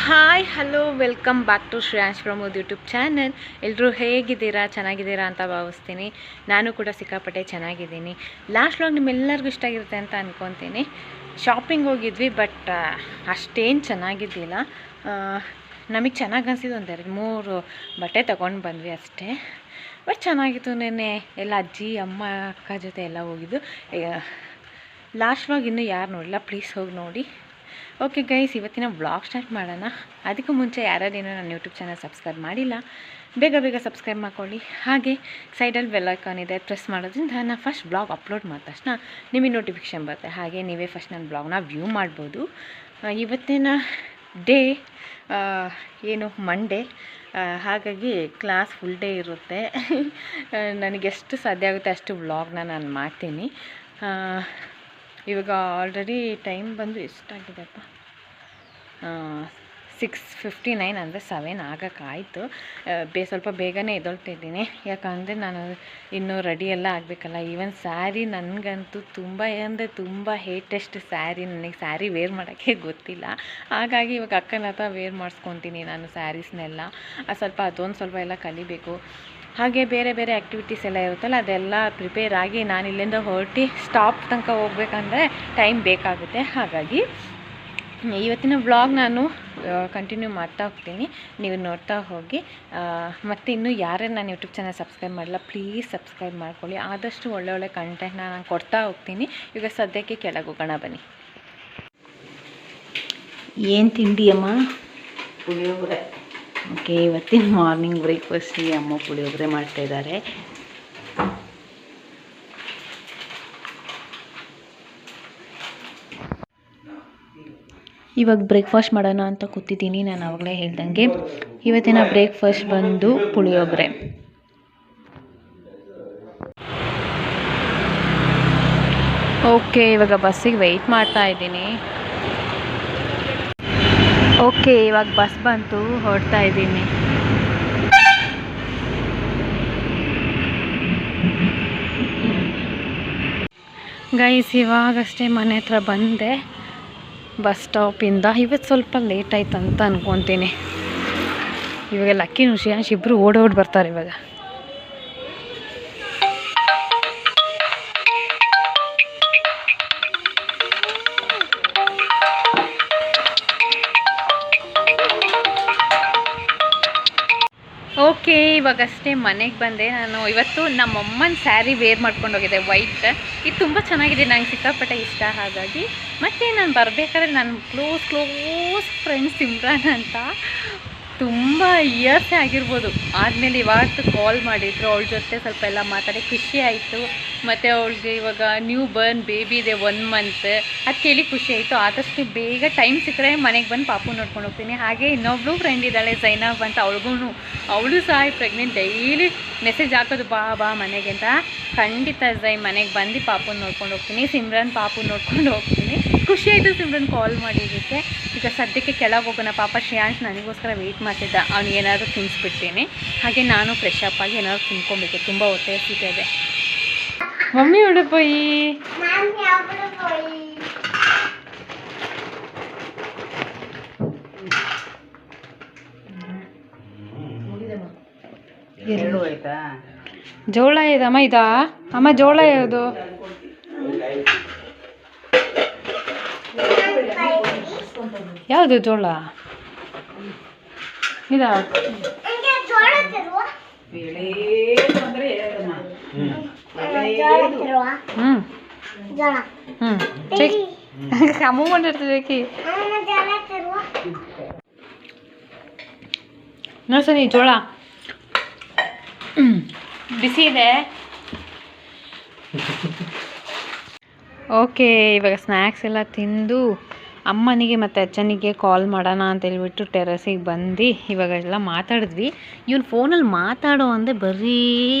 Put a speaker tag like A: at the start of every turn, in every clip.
A: Hi hello welcome back to Shreyansh Pramod YouTube channel. ಎಲ್ಲರೂ ಹೇಗಿದ್ದೀರಾ? ಚೆನ್ನಾಗಿದ್ದೀರಾ ಅಂತ ಭಾವಿಸ್ತೀನಿ. ನಾನು ಕೂಡ ಸಿಕ್ಕಾಪಟ್ಟೆ ಚೆನ್ನಾಗಿದ್ದೀನಿ. ಲಾಸ್ಟ್ ವ್ಲಾಗ್ ನಿಮ್ಮೆಲ್ಲರಿಗೂ ಇಷ್ಟ ಆಗಿರುತ್ತೆ ಅಂತ ಅಂದ್ಕೊತೀನಿ. ಶಾಪಿಂಗ್ ಹೋಗಿದ್ವಿ, ಬಟ್ ಅಷ್ಟೇನು ಚೆನ್ನಾಗಿದ್ದಿಲ್ಲ. ನಮಗೆ ಚೆನ್ನಾಗಿ ಅನಿಸಿದ್ದು ಒಂದು 2-3 ಬಟ್ಟೆ ತೊಗೊಂಡು ಬಂದ್ವಿ ಅಷ್ಟೇ. ಬಟ್ ಚೆನ್ನಾಗಿತ್ತು. ನೆನ್ನೆ ಎಲ್ಲ ಅಜ್ಜಿ ಅಮ್ಮ ಅಕ್ಕ ಜೊತೆ ಎಲ್ಲ ಹೋಗಿದ್ದು. ಲಾಸ್ಟ್ ವ್ಲಾಗ್ ಇನ್ನೂ ಯಾರು ನೋಡಿಲ್ಲ, ಪ್ಲೀಸ್ ಹೋಗಿ ನೋಡಿ. ಓಕೆ ಗೈಸ್, ಇವತ್ತಿನ ವ್ಲಾಗ್ ಸ್ಟಾರ್ಟ್ ಮಾಡೋಣ. ಅದಕ್ಕೂ ಮುಂಚೆ ಯಾರ್ಯಾರೇನೋ ನನ್ನ ಯೂಟ್ಯೂಬ್ ಚಾನಲ್ ಸಬ್ಸ್ಕ್ರೈಬ್ ಮಾಡಿಲ್ಲ, ಬೇಗ ಸಬ್ಸ್ಕ್ರೈಬ್ ಮಾಡ್ಕೊಳ್ಳಿ. ಹಾಗೆ ಸೈಡಲ್ಲಿ ಬೆಲ್ ಐಕಾನ್ ಇದೆ, ಪ್ರೆಸ್ ಮಾಡೋದ್ರಿಂದ ನಾನು ಫಸ್ಟ್ ಬ್ಲಾಗ್ ಅಪ್ಲೋಡ್ ಮಾಡಿದ ತಕ್ಷಣ ನಿಮಗೆ ನೋಟಿಫಿಕೇಷನ್ ಬರುತ್ತೆ. ಹಾಗೆ ನೀವೇ ಫಸ್ಟ್ ನನ್ನ ಬ್ಲಾಗ್ನ ವ್ಯೂ ಮಾಡ್ಬೋದು. ಇವತ್ತಿನ ಡೇ ಏನು ಮಂಡೇ, ಹಾಗಾಗಿ ಕ್ಲಾಸ್ ಫುಲ್ ಡೇ ಇರುತ್ತೆ. ನನಗೆಷ್ಟು ಸಾಧ್ಯ ಆಗುತ್ತೆ ಅಷ್ಟು ವ್ಲಾಗ್ನ ನಾನು ಮಾಡ್ತೀನಿ. ಇವಾಗ ಆಲ್ರೆಡಿ ಟೈಮ್ ಬಂದು ಎಷ್ಟಾಗಿದೆಪ್ಪ, 6:59 ಅಂದರೆ 7 ಆಗೋಕ್ಕಾಯಿತು. ಸ್ವಲ್ಪ ಬೇಗನೆ ಎದ್ದೊಳ್ತಿದ್ದೀನಿ, ಯಾಕಂದರೆ ನಾನು ಇನ್ನೂ ರೆಡಿ ಎಲ್ಲ ಆಗಬೇಕಲ್ಲ. ಈವನ್ ಸ್ಯಾರಿ ನನಗಂತೂ ತುಂಬ ಹೇಟೆಸ್ಟ್ ಸ್ಯಾರಿ. ನನಗೆ ಸ್ಯಾರಿ ವೇರ್ ಮಾಡೋಕ್ಕೆ ಗೊತ್ತಿಲ್ಲ. ಹಾಗಾಗಿ ಇವಾಗ ಅಕ್ಕನ ಹತ್ರ ವೇರ್ ಮಾಡಿಸ್ಕೊತೀನಿ ನಾನು ಸ್ಯಾರೀಸ್ನೆಲ್ಲ. ಅದೊಂದು ಸ್ವಲ್ಪ ಎಲ್ಲ ಕಲಿಬೇಕು. ಹಾಗೆ ಬೇರೆ ಆ್ಯಕ್ಟಿವಿಟೀಸ್ ಎಲ್ಲ ಇರುತ್ತಲ್ಲ, ಅದೆಲ್ಲ ಪ್ರಿಪೇರ್ ಆಗಿ ನಾನು ಇಲ್ಲಿಂದ ಹೊರಟಿ ಸ್ಟಾಪ್ ತನಕ ಹೋಗ್ಬೇಕಂದ್ರೆ ಟೈಮ್ ಬೇಕಾಗುತ್ತೆ. ಹಾಗಾಗಿ ಇವತ್ತಿನ ವ್ಲಾಗ್ ನಾನು ಕಂಟಿನ್ಯೂ ಮಾಡ್ತಾ ಹೋಗ್ತೀನಿ, ನೀವು ನೋಡ್ತಾ ಹೋಗಿ. ಮತ್ತು ಇನ್ನೂ ಯಾರ್ಯಾರು ನಾನು ಯೂಟ್ಯೂಬ್ ಚಾನಲ್ ಸಬ್ಸ್ಕ್ರೈಬ್ ಮಾಡಿಲ್ಲ, ಪ್ಲೀಸ್ ಸಬ್ಸ್ಕ್ರೈಬ್ ಮಾಡ್ಕೊಳ್ಳಿ. ಆದಷ್ಟು ಒಳ್ಳೆ ಕಂಟೆಂಟ್ನ ನಾನು ಕೊಡ್ತಾ ಹೋಗ್ತೀನಿ. ಈಗ ಸದ್ಯಕ್ಕೆ ಕೆಳಗೆ ಹೋಗೋಣ ಬನ್ನಿ. ಏನು ತಿಂಡಿ ಅಮ್ಮ?
B: ಪುಳಿಯೋಗರೆ.
A: ಓಕೆ, ಇವತ್ತಿನ ಮಾರ್ನಿಂಗ್ ಬ್ರೇಕ್ಫಾಸ್ಟಿಗೆ ಅಮ್ಮ ಪುಳಿಯೋಗರೆ ಮಾಡ್ತಾಯಿದ್ದಾರೆ. ಇವಾಗ ಬ್ರೇಕ್ಫಾಸ್ಟ್ ಮಾಡೋಣ ಅಂತ ಕೂತಿದ್ದೀನಿ. ನಾನು ಆವಾಗಲೇ ಹೇಳ್ದಂಗೆ ಇವತ್ತಿನ ಬ್ರೇಕ್ಫಾಸ್ಟ್ ಬಂದು ಪುಳಿಯೋಗರೆ. ಓಕೆ, ಇವಾಗ ಬಸ್ಸಿಗೆ ವೆಯ್ಟ್ ಮಾಡ್ತಾ ಇದ್ದೀನಿ. ಓಕೆ, ಇವಾಗ ಬಸ್ ಬಂತು, ಹೊರಡ್ತಾ ಇದ್ದೀನಿ. ಗೈಸ್, ಇವಾಗಷ್ಟೇ ಮನೆ ಹತ್ರ ಬಂದೆ ಬಸ್ ಸ್ಟಾಪಿಂದ. ಇವತ್ತು ಸ್ವಲ್ಪ ಲೇಟ್ ಆಯ್ತು ಅಂತ ಅಂದ್ಕೊತೀನಿ. ಇವಾಗ ಲಕ್ಕಿ ಶ್ರೇಯಾಂಶ್ ಇಬ್ಬರು ಓಡೋಡಿ ಬರ್ತಾರೆ ಇವಾಗ. ಓಕೆ, ಇವಾಗಷ್ಟೇ ಮನೆಗೆ ಬಂದೆ. ನಾನು ಇವತ್ತು ನಮ್ಮಮ್ಮನ ಸ್ಯಾರಿ ವೇರ್ ಮಾಡ್ಕೊಂಡು ಹೋಗಿದ್ದೆ, ವೈಟ್. ಇದು ತುಂಬ ಚೆನ್ನಾಗಿದೆ, ನನಗೆ ಸಿಕ್ಕಾಪಟ್ಟೆ ಇಷ್ಟ. ಹಾಗಾಗಿ ಮತ್ತು ನಾನು ಬರಬೇಕಾದ್ರೆ ನನ್ನ ಕ್ಲೋಸ್ ಫ್ರೆಂಡ್ ಸಿಮ್ರಾನ್ ಅಂತ, ತುಂಬ ಇಯರ್ಸೇ ಆಗಿರ್ಬೋದು ಆದಮೇಲೆ ಇವತ್ತು ಕಾಲ್ ಮಾಡಿದ್ರು. ಅವಳ ಜೊತೆ ಸ್ವಲ್ಪ ಎಲ್ಲ ಮಾತಾಡಿ ಖುಷಿ ಆಯಿತು. ಮತ್ತು ಅವಳಿಗೆ ಇವಾಗ ನ್ಯೂ ಬರ್ನ್ ಬೇಬಿ ಇದೆ, 1 ಮಂತ್. ಅದು ಕೇಳಿ ಖುಷಿ ಆಯಿತು. ಆದಷ್ಟು ಬೇಗ ಟೈಮ್ ಸಿಕ್ಕರೆ ಮನೆಗೆ ಬಂದು ಪಾಪು ನೋಡ್ಕೊಂಡು ಹೋಗ್ತೀನಿ. ಹಾಗೆ ಇನ್ನೊಬ್ಳು ಫ್ರೆಂಡ್ ಇದ್ದಾಳೆ ಝೈನಬ್ ಅಂತ, ಅವಳು ಸಹ ಪ್ರೆಗ್ನೆಂಟ್. ಡೈಲಿ ಮೆಸೇಜ್ ಹಾಕೋದು ಬಾ ಮನೆಗೆ ಅಂತ. ಖಂಡಿತ ಮನೆಗೆ ಬಂದು ಪಾಪುನ ನೋಡ್ಕೊಂಡು ಹೋಗ್ತೀನಿ. ಸಿಮ್ರನ್ ಪಾಪು ನೋಡ್ಕೊಂಡು ಹೋಗ್ತೀನಿ. ಖುಷಿ ಆಯಿತು ಸಿಮ್ರನ್ ಕಾಲ್ ಮಾಡಿದ್ದಕ್ಕೆ. ಈಗ ಸದ್ಯಕ್ಕೆ ಕೆಳಗೆ ಹೋಗೋಣ. ಪಾಪ ಶ್ರೇಯಾಂಶ್ ನನಗೋಸ್ಕರ ವೆಯ್ಟ್ ಮಾಡ್ತಿದ್ದ, ಅವ್ನಿಗೆ ಏನಾದರೂ ತಿನ್ನಿಸ್ಬಿಡ್ತೀನಿ. ಹಾಗೆ ನಾನು ಫ್ರೆಶ್ ಅಪ್ ಆಗಿ ಏನಾದರೂ ತಿನ್ಕೊಬೇಕು, ತುಂಬ ಹೊಟ್ಟೆ ಹಸಿತಿದೆ. ಮಮ್ಮಿ ಉಡುಪೋಯಿ ಜೋಳ ಇದಮ್ಮ, ಇದಾ ಅಮ್ಮ ಜೋಳ ಯಾವುದು? ಯಾವುದು ಜೋಳ ಇದಾ? ಅಮ್ಮ ಮಾಡಿರ್ತದೆ ನೋಡ್ಸನಿ ಜೋಳ ಬಿಸಿ ಇದೆ. ಓಕೆ, ಇವಾಗ ಸ್ನ್ಯಾಕ್ಸ್ ಎಲ್ಲ ತಿಂದು ಅಮ್ಮನಿಗೆ ಮತ್ತು ಅಜ್ಜನಿಗೆ ಕಾಲ್ ಮಾಡೋಣ ಅಂತ ಹೇಳ್ಬಿಟ್ಟು ಟೆರಸಿಗೆ ಬಂದು ಇವಾಗೆಲ್ಲ ಮಾತಾಡಿದ್ವಿ. ಇವನು ಫೋನಲ್ಲಿ ಮಾತಾಡೋ ಅಂದರೆ ಬರೀ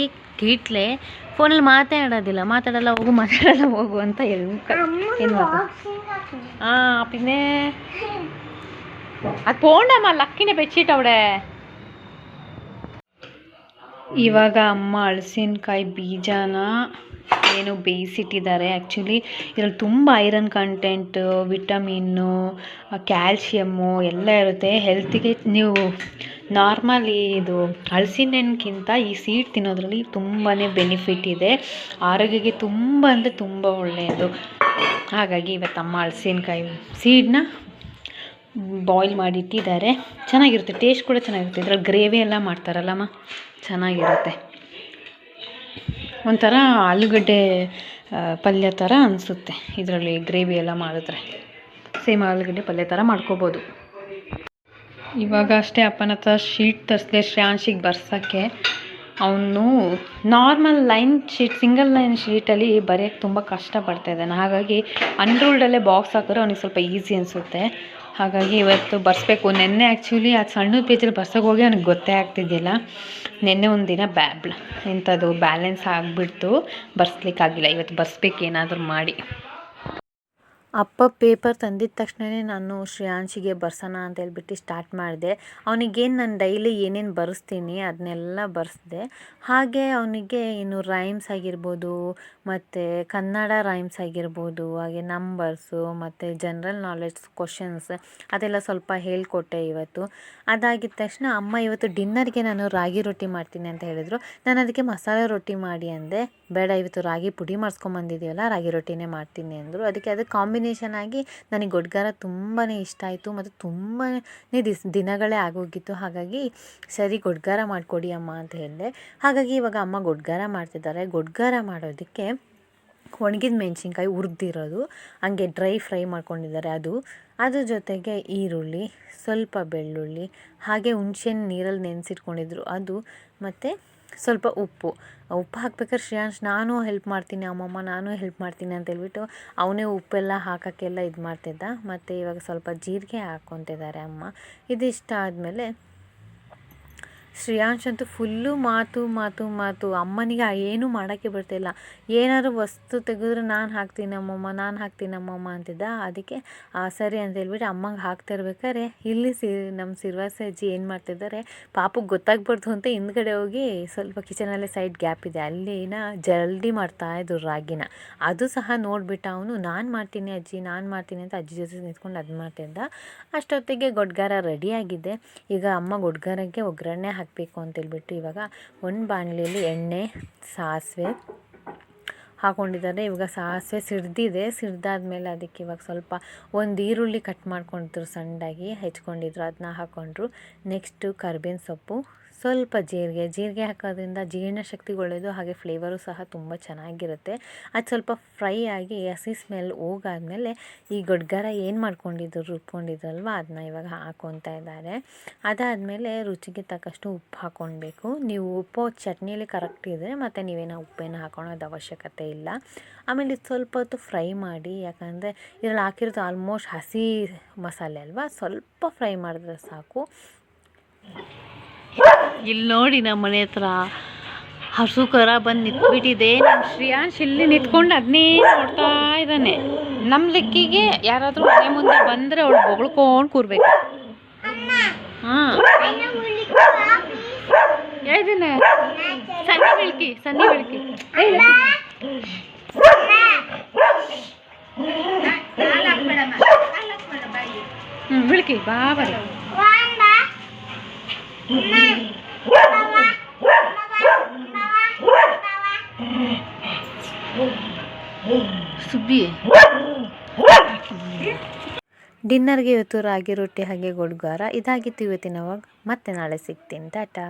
A: ಕೀಟ್ಲೆ, ಫೋನಲ್ಲಿ ಮಾತಾಡಲ್ಲ ಹೋಗು ಅಂತ ಏನು ಪಿನ್ನೆ ಅದು ಪೋಂಡಮ್ಮ ಲಕ್ಕಿನೇ ಬೆಚ್ಚಿಟ್ ಅವಡೆ. ಇವಾಗ ಅಮ್ಮ ಹಲಸಿನಕಾಯಿ ಬೀಜನ ಏನು ಬೇಯಿಸಿಟ್ಟಿದ್ದಾರೆ. ಆ್ಯಕ್ಚುಲಿ ಇದರಲ್ಲಿ ತುಂಬ ಐರನ್ ಕಂಟೆಂಟು, ವಿಟಮಿನ್ನು, ಕ್ಯಾಲ್ಶಿಯಮ್ಮು ಎಲ್ಲ ಇರುತ್ತೆ. ಹೆಲ್ತಿಗೆ ನೀವು ನಾರ್ಮಲಿ ಇದು ಹಲಸಿನಹಣ್ಣಿಗಿಂತ ಈ ಸೀಡ್ ತಿನ್ನೋದ್ರಲ್ಲಿ ತುಂಬಾ ಬೆನಿಫಿಟ್ ಇದೆ. ಆರೋಗ್ಯಕ್ಕೆ ತುಂಬ ಅಂದರೆ ತುಂಬ ಒಳ್ಳೆಯದು. ಹಾಗಾಗಿ ಇವತ್ತಮ್ಮ ಹಲಸಿನಕಾಯಿ ಸೀಡನ್ನ ಬಾಯ್ಲ್ ಮಾಡಿಟ್ಟಿದ್ದಾರೆ. ಚೆನ್ನಾಗಿರುತ್ತೆ, ಟೇಸ್ಟ್ ಕೂಡ ಚೆನ್ನಾಗಿರುತ್ತೆ. ಇದ್ರಲ್ಲಿ ಗ್ರೇವಿ ಎಲ್ಲ ಮಾಡ್ತಾರಲ್ಲಮ್ಮ, ಚೆನ್ನಾಗಿರುತ್ತೆ. ಒಂಥರ ಆಲೂಗಡ್ಡೆ ಪಲ್ಯ ಥರ ಅನಿಸುತ್ತೆ ಇದರಲ್ಲಿ ಗ್ರೇವಿ ಎಲ್ಲ ಮಾಡಿದ್ರೆ. ಸೇಮ್ ಆಲೂಗಡ್ಡೆ ಪಲ್ಯ ಥರ ಮಾಡ್ಕೋಬೋದು. ಇವಾಗ ಅಷ್ಟೇ ಅಪ್ಪನ ಹತ್ರ ಶೀಟ್ ತರಿಸಿದೆ ಶ್ರೇಯಾಂಶಿಗೆ ಬರ್ಸೋಕ್ಕೆ. ಅವನು normal line sheet, single line ಶೀಟಲ್ಲಿ ಬರೆಯೋಕ್ಕೆ ತುಂಬ ಕಷ್ಟಪಡ್ತಾಯಿದ್ದಾನೆ. ಹಾಗಾಗಿ ಅನ್ರೂಲ್ಡಲ್ಲೇ ಬಾಕ್ಸ್ ಹಾಕಿದ್ರೆ ಅವನಿಗೆ ಸ್ವಲ್ಪ ಈಸಿ ಅನಿಸುತ್ತೆ. ಹಾಗಾಗಿ ಇವತ್ತು ಬರ್ಸ್ಬೇಕು. ನೆನ್ನೆ ಆ್ಯಕ್ಚುಲಿ ಅದು ಸಣ್ಣ ಪೇಜಲ್ಲಿ ಬರ್ಸೋಕೆ ಹೋಗಿ ಅವ್ನಿಗೆ ಗೊತ್ತೇ ಆಗ್ತಿದ್ದಿಲ್ಲ. ನೆನ್ನೆ ಒಂದು ದಿನ ಎಂಥದ್ದು ಬ್ಯಾಲೆನ್ಸ್ ಆಗಿಬಿಡ್ತು, ಬರ್ಸ್ಲಿಕ್ಕಾಗಿಲ್ಲ. ಇವತ್ತು ಬರ್ಸ್ಬೇಕು ಏನಾದರೂ ಮಾಡಿ. ಅಪ್ಪ ಪೇಪರ್ ತಂದಿದ್ದ ತಕ್ಷಣವೇ ನಾನು ಶ್ರೇಯಾಂಶಿಗೆ ಬರ್ಸೋಣ ಅಂತ ಹೇಳ್ಬಿಟ್ಟು ಸ್ಟಾರ್ಟ್ ಮಾಡಿದೆ. ಅವನಿಗೇನು ನಾನು ಡೈಲಿ ಏನೇನು ಬರೆಸ್ತೀನಿ ಅದನ್ನೆಲ್ಲ ಬರೆಸ್ದೆ. ಹಾಗೆ ಅವನಿಗೆ ಇನ್ನು ರೈಮ್ಸ್ ಆಗಿರ್ಬೋದು, ಮತ್ತು ಕನ್ನಡ ರೈಮ್ಸ್ ಆಗಿರ್ಬೋದು, ಹಾಗೆ ನಂಬರ್ಸು ಮತ್ತು ಜನರಲ್ ನಾಲೆಡ್ಜ್ ಕ್ವಶನ್ಸ್ ಅದೆಲ್ಲ ಸ್ವಲ್ಪ ಹೇಳಿಕೊಟ್ಟೆ ಇವತ್ತು. ಅದಾಗಿದ್ದ ತಕ್ಷಣ ಅಮ್ಮ ಇವತ್ತು ಡಿನ್ನರ್ಗೆ ನಾನು ರಾಗಿ ರೊಟ್ಟಿ ಮಾಡ್ತೀನಿ ಅಂತ ಹೇಳಿದರು. ನಾನು ಅದಕ್ಕೆ ಮಸಾಲೆ ರೊಟ್ಟಿ ಮಾಡಿ ಅಂದೆ. ಬೇಡ, ಇವತ್ತು ರಾಗಿ ಪುಡಿ ಮಾಡಿಸ್ಕೊಂಬಂದಿದ್ದೀವಲ್ಲ, ರಾಗಿ ರೊಟ್ಟಿನೇ ಮಾಡ್ತೀನಿ ಅಂದರು. ಅದಕ್ಕೆ ಕಾಂಬಿನೇಷನ್ ಆಗಿ ನನಗೆ ಗೊಡ್ಗಾರ ತುಂಬಾ ಇಷ್ಟ ಆಯಿತು ಮತ್ತು ತುಂಬಾ ದಿನಗಳೇ ಆಗೋಗಿತ್ತು. ಹಾಗಾಗಿ ಸರಿ ಗೊಡ್ಗಾರ ಮಾಡಿಕೊಡಿ ಅಮ್ಮ ಅಂತ ಹೇಳಿದೆ. ಹಾಗಾಗಿ ಇವಾಗ ಅಮ್ಮ ಗೊಡ್ಗಾರ ಮಾಡ್ತಿದ್ದಾರೆ. ಗೊಡ್ಗಾರ ಮಾಡೋದಕ್ಕೆ ಒಣಗಿದ ಮೆಣಸಿನ್ಕಾಯಿ ಹುರಿದಿರೋದು ಹಂಗೆ ಡ್ರೈ ಫ್ರೈ ಮಾಡ್ಕೊಂಡಿದ್ದಾರೆ. ಅದ್ರ ಜೊತೆಗೆ ಈರುಳ್ಳಿ, ಸ್ವಲ್ಪ ಬೆಳ್ಳುಳ್ಳಿ, ಹಾಗೆ ಹುಣಸೆಹಣ್ಣು ನೀರಲ್ಲಿ ನೆನೆಸಿಟ್ಕೊಂಡಿದ್ರು ಅದು, ಮತ್ತು ಸ್ವಲ್ಪ ಉಪ್ಪು ಹಾಕ್ಬೇಕಾದ್ರೆ ಶ್ರೇಯಾಂಶ್ ನಾನು ಹೆಲ್ಪ್ ಮಾಡ್ತೀನಿ ಅಮ್ಮಮ್ಮ, ನಾನು ಹೆಲ್ಪ್ ಮಾಡ್ತೀನಿ ಅಂತ ಹೇಳ್ಬಿಟ್ಟು ಅವನೇ ಉಪ್ಪೆಲ್ಲ ಹಾಕೋಕ್ಕೆಲ್ಲ ಇದು ಮಾಡ್ತಿದ್ದ. ಮತ್ತು ಇವಾಗ ಸ್ವಲ್ಪ ಜೀರಿಗೆ ಹಾಕ್ಕೊತಿದ್ದಾರೆ ಅಮ್ಮ. ಇದಿಷ್ಟ ಆದಮೇಲೆ ಶ್ರೇಯಾಂಶ್ ಅಂತೂ ಫುಲ್ಲು ಮಾತು. ಅಮ್ಮನಿಗೆ ಏನೂ ಮಾಡೋಕ್ಕೆ ಬರ್ತಾಯಿಲ್ಲ. ಏನಾದ್ರು ವಸ್ತು ತೆಗೆದ್ರೆ ನಾನು ಹಾಕ್ತೀನಿ ಅಮ್ಮಮ್ಮ ಅಂತಿದ್ದ. ಅದಕ್ಕೆ ಸರಿ ಅಂತ ಹೇಳ್ಬಿಟ್ಟು ಅಮ್ಮಂಗೆ ಹಾಕ್ತಾ ಇರ್ಬೇಕಾದ್ರೆ ಇಲ್ಲಿ ನಮ್ಮ ಸಿರ್ವಾಸ ಅಜ್ಜಿ ಏನು ಮಾಡ್ತಿದ್ದಾರೆ, ಪಾಪಕ್ಕೆ ಗೊತ್ತಾಗ್ಬಾರ್ದು ಅಂತ ಹಿಂದ್ಗಡೆ ಹೋಗಿ ಸ್ವಲ್ಪ ಕಿಚನಲ್ಲೇ ಸೈಡ್ ಗ್ಯಾಪ್ ಇದೆ, ಅಲ್ಲಿನ ಜಲ್ದಿ ಮಾಡ್ತಾಯಿದ್ರು ರಾಗಿನ. ಅದು ಸಹ ನೋಡಿಬಿಟ್ಟು ಅವನು ನಾನು ಮಾಡ್ತೀನಿ ಅಜ್ಜಿ ಅಂತ ಅಜ್ಜಿ ಜೊತೆ ನಿಂತ್ಕೊಂಡು ಅದು ಮಾಡ್ತಿದ್ದ. ಅಷ್ಟೊತ್ತಿಗೆ ಗೊಡ್ಗಾರ ರೆಡಿಯಾಗಿದೆ. ಈಗ ಅಮ್ಮ ಗೊಡ್ಗಾರಕ್ಕೆ ಒಗ್ಗರಣೆ ಹಾಕಬೇಕು ಅಂತೇಳ್ಬಿಟ್ಟು ಇವಾಗ ಒಂದು ಬಾಣಲೆಯಲ್ಲಿ ಎಣ್ಣೆ, ಸಾಸಿವೆ ಹಾಕ್ಕೊಂಡಿದ್ದಾರೆ. ಇವಾಗ ಸಾಸಿವೆ ಸಿಡ್ದಾದ್ಮೇಲೆ ಅದಕ್ಕೆ ಇವಾಗ ಸ್ವಲ್ಪ ಒಂದು ಈರುಳ್ಳಿ ಕಟ್ ಮಾಡ್ಕೊಂಡಿದ್ರು, ಸಣ್ಣದಾಗಿ ಹೆಚ್ಕೊಂಡಿದ್ರು, ಅದನ್ನ ಹಾಕ್ಕೊಂಡ್ರು. ನೆಕ್ಸ್ಟು ಕರ್ಬೇವಿನ ಸೊಪ್ಪು, ಸ್ವಲ್ಪ ಜೀರಿಗೆ ಹಾಕೋದ್ರಿಂದ ಜೀರ್ಣಶಕ್ತಿಗೆ ಒಳ್ಳೆಯದು, ಹಾಗೆ ಫ್ಲೇವರು ಸಹ ತುಂಬ ಚೆನ್ನಾಗಿರುತ್ತೆ. ಅದು ಸ್ವಲ್ಪ ಫ್ರೈ ಆಗಿ ಹಸಿ ಸ್ಮೆಲ್ ಹೋಗಾದ್ಮೇಲೆ ಈ ಗೊಡ್ಗಾರ ಏನು ರುಬ್ಕೊಂಡಿದ್ರಲ್ವ ಅದನ್ನ ಇವಾಗ ಹಾಕ್ಕೊತಾ ಇದ್ದಾರೆ. ಅದಾದಮೇಲೆ ರುಚಿಗೆ ತಕ್ಕಷ್ಟು ಉಪ್ಪು ಹಾಕ್ಕೊಳ್ಬೇಕು. ನೀವು ಉಪ್ಪು ಚಟ್ನಿಯಲ್ಲಿ ಕರೆಕ್ಟ್ ಇದ್ದರೆ ಮತ್ತು ನೀವೇನೋ ಉಪ್ಪೇನು ಹಾಕೊಳ್ಳೋದು ಅವಶ್ಯಕತೆ ಇಲ್ಲ. ಆಮೇಲೆ ಇದು ಸ್ವಲ್ಪ ಹೊತ್ತು ಫ್ರೈ ಮಾಡಿ, ಯಾಕಂದರೆ ಇದರಲ್ಲಿ ಹಾಕಿರೋದು ಆಲ್ಮೋಸ್ಟ್ ಹಸಿ ಮಸಾಲೆ ಅಲ್ವಾ, ಸ್ವಲ್ಪ ಫ್ರೈ ಮಾಡಿದ್ರೆ ಸಾಕು. ಇಲ್ಲಿ ನೋಡಿ ನಮ್ಮ ಮನೆ ಹತ್ರ ಹಸು ಕರ ಬಂದು ನಿಂತ್ಬಿಟ್ಟಿದೆ. ನಮ್ಮ ಶ್ರೇಯಾಂಶ್ ಇಲ್ಲಿ ನಿಂತ್ಕೊಂಡು ಅದನ್ನೇ ನೋಡ್ತಾ ಇದ್ದಾನೆ. ನಮ್ಮ ಲೆಕ್ಕಿಗೆ ಯಾರಾದರೂ ಮನೆ ಮುಂದೆ ಬಂದರೆ ಅವಳು ಬೊಗಳ್ಕೊಂಡು ಕೂರ್ಬೇಕು. ಹಾಂ, ಹೇಳಿದ್ದೇನೆ ಸನ್ನಿ ಬೆಳಕಿ ಬೆಳಕಿ ಬಾ ಬರೀ ಸುಬ್ಬಿ. ಡಿನ್ನರ್ಗೆ ಇವತ್ತು ರಾಗಿ ರೊಟ್ಟಿ ಹಾಗೆ ಗೊಡ್ಗಾರ ಇದಾಗಿತ್ತು ಇವತ್ತಿನ. ಮತ್ತೆ ನಾಳೆ ಸಿಗ್ತೀನಿ. ಟಾಟಾ.